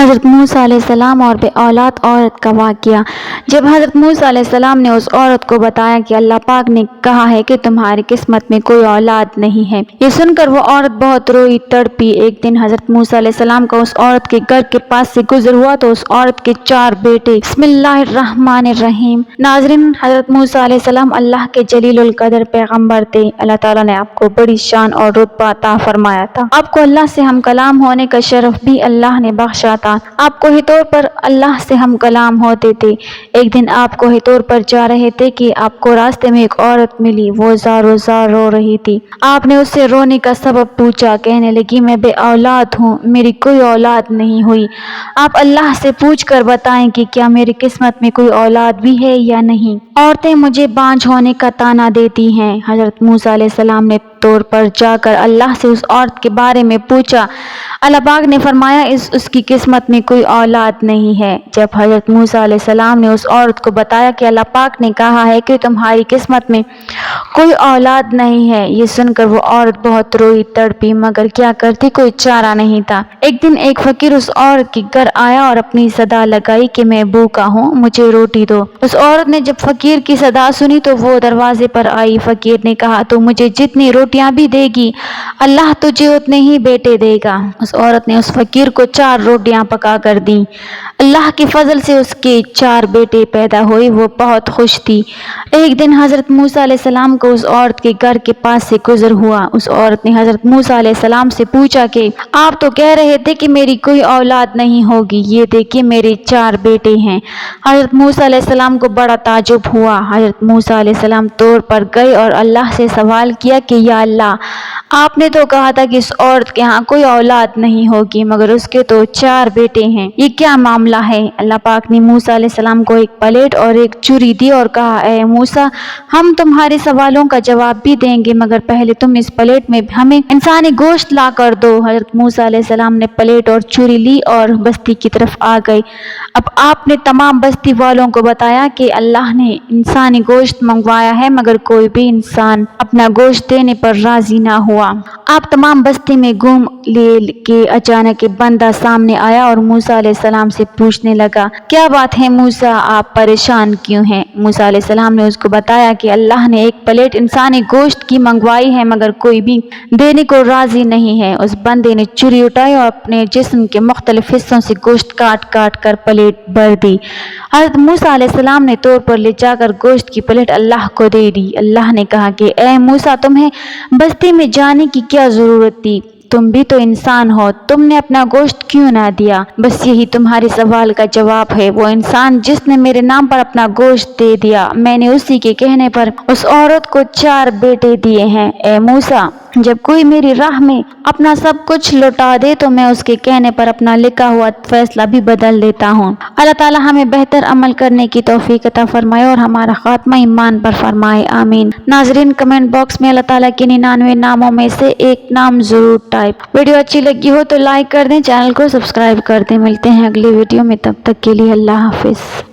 حضرت موسیٰ علیہ السلام اور بے اولاد عورت کا واقعہ۔ جب حضرت موسیٰ علیہ السلام نے اس عورت کو بتایا کہ اللہ پاک نے کہا ہے کہ تمہاری قسمت میں کوئی اولاد نہیں ہے، یہ سن کر وہ عورت بہت روئی تڑپی۔ ایک دن حضرت موسیٰ علیہ السلام کا اس عورت کے گھر کے پاس سے گزر ہوا تو اس عورت کے 4 بیٹے۔ بسم اللہ الرحمن الرحیم۔ ناظرین، حضرت موسیٰ علیہ السلام اللہ کے جلیل القدر پیغمبر تھے۔ اللہ تعالیٰ نے آپ کو بڑی شان اور رتبہ عطا فرمایا تھا۔ آپ کو اللہ سے ہم کلام ہونے کا شرف بھی اللہ نے بخشا تھا۔ آپ کوہ طور پر اللہ سے ہم کلام ہوتے تھے۔ ایک دن آپ کوہ طور پر جا رہے تھے کہ آپ کو راستے میں ایک عورت ملی، وہ زارو زار رو رہی تھی۔ آپ نے اس سے رونے کا سبب پوچھا، کہنے لگی میں بے اولاد ہوں، میری کوئی اولاد نہیں ہوئی۔ آپ اللہ سے پوچھ کر بتائیں کہ کیا میری قسمت میں کوئی اولاد بھی ہے یا نہیں۔ عورتیں مجھے بانجھ ہونے کا طعنہ دیتی ہیں۔ حضرت موسیٰ علیہ السلام نے طور پر جا کر اللہ سے اس عورت کے بارے میں پوچھا۔ اللہ پاک نے فرمایا اس کی قسمت میں کوئی اولاد نہیں ہے۔ جب حضرت موسیٰ علیہ السلام نے اس عورت کو بتایا کہ اللہ پاک نے کہا ہے کہ تمہاری قسمت میں کوئی اولاد نہیں ہے، یہ سن کر وہ عورت بہت روئی تڑپی، مگر کیا کرتی، کوئی چارہ نہیں تھا۔ ایک دن ایک فقیر اس عورت کے گھر آیا اور اپنی صدا لگائی کہ میں بھوکا ہوں، مجھے روٹی دو۔ اس عورت نے جب فقیر کی صدا سنی تو وہ دروازے پر آئی۔ فقیر نے کہا تو مجھے جتنی روٹیاں بھی دے گی، اللہ تجھے اتنے ہی بیٹے دے گا۔ اس عورت نے اس فقیر کو 4 روٹیاں پکا کر دیں۔ اللہ کے فضل سے اس کے 4 بیٹے پیدا ہوئے، وہ بہت خوش تھی۔ ایک دن حضرت موسیٰ علیہ السلام کو اس عورت کے گھر کے پاس سے گزر ہوا۔ اس عورت نے حضرت موسیٰ علیہ السلام سے پوچھا کہ آپ تو کہہ رہے تھے کہ میری کوئی اولاد نہیں ہوگی، یہ دیکھیے میرے 4 بیٹے ہیں۔ حضرت موسیٰ علیہ السلام کو بڑا تعجب ہوا۔ حضرت موسیٰ علیہ السلام طور پر گئے اور اللہ سے سوال کیا کہ یا اللہ، آپ نے تو کہا تھا کہ اس عورت کے ہاں کوئی اولاد نہیں ہوگی، مگر اس کے تو 4 بیٹے ہیں، یہ کیا معاملہ ہے؟ اللہ پاک نے موسیٰ علیہ السلام کو ایک پلیٹ اور ایک چھری دی اور کہا اے موسیٰ، ہم تمہارے سوالوں کا جواب بھی دیں گے، مگر پہلے تم اس پلیٹ میں ہمیں انسانی گوشت لا کر دو۔ حضرت موسیٰ علیہ السلام نے پلیٹ اور چھری لی اور بستی کی طرف آ گئے۔ اب آپ نے تمام بستی والوں کو بتایا کہ اللہ نے انسانی گوشت منگوایا ہے، مگر کوئی بھی انسان اپنا گوشت دینے پر راضی نہ ہوا۔ آپ تمام بستی میں گھوم لیے کہ اچانک ایک بندہ سامنے آیا اور موسیٰ علیہ السلام سے پوچھنے لگا کیا بات ہے موسیٰ، آپ پریشان کیوں ہیں؟ موسیٰ علیہ السلام نے اس کو بتایا کہ اللہ نے ایک پلیٹ انسانی گوشت کی منگوائی ہے، مگر کوئی بھی دینے کو راضی نہیں ہے۔ اس بندے نے چھری اٹھائی اور اپنے جسم کے مختلف حصوں سے گوشت کاٹ کاٹ کر پلیٹ بھر دی۔ حضرت موسیٰ علیہ السلام نے طور پر لے جا کر گوشت کی پلیٹ اللہ کو دے دی۔ اللہ نے کہا کہ اے موسیٰ، تمہیں بستی میں جانے کی کیا ضرورت تھی؟ تم بھی تو انسان ہو، تم نے اپنا گوشت کیوں نہ دیا؟ بس یہی تمہارے سوال کا جواب ہے۔ وہ انسان جس نے میرے نام پر اپنا گوشت دے دیا، میں نے اسی کے کہنے پر اس عورت کو 4 بیٹے دیے ہیں۔ اے موسیٰ، جب کوئی میری راہ میں اپنا سب کچھ لوٹا دے تو میں اس کے کہنے پر اپنا لکھا ہوا فیصلہ بھی بدل دیتا ہوں۔ اللہ تعالی ہمیں بہتر عمل کرنے کی توفیق عطا فرمائے اور ہمارا خاتمہ ایمان پر فرمائے، آمین۔ ناظرین، کمنٹ باکس میں اللہ تعالیٰ کے 99 ناموں میں سے ایک نام ضرور ٹائپ۔ ویڈیو اچھی لگی ہو تو لائک کر دیں، چینل کو سبسکرائب کر دیں۔ ملتے ہیں اگلی ویڈیو میں، تب تک کے لیے اللہ حافظ۔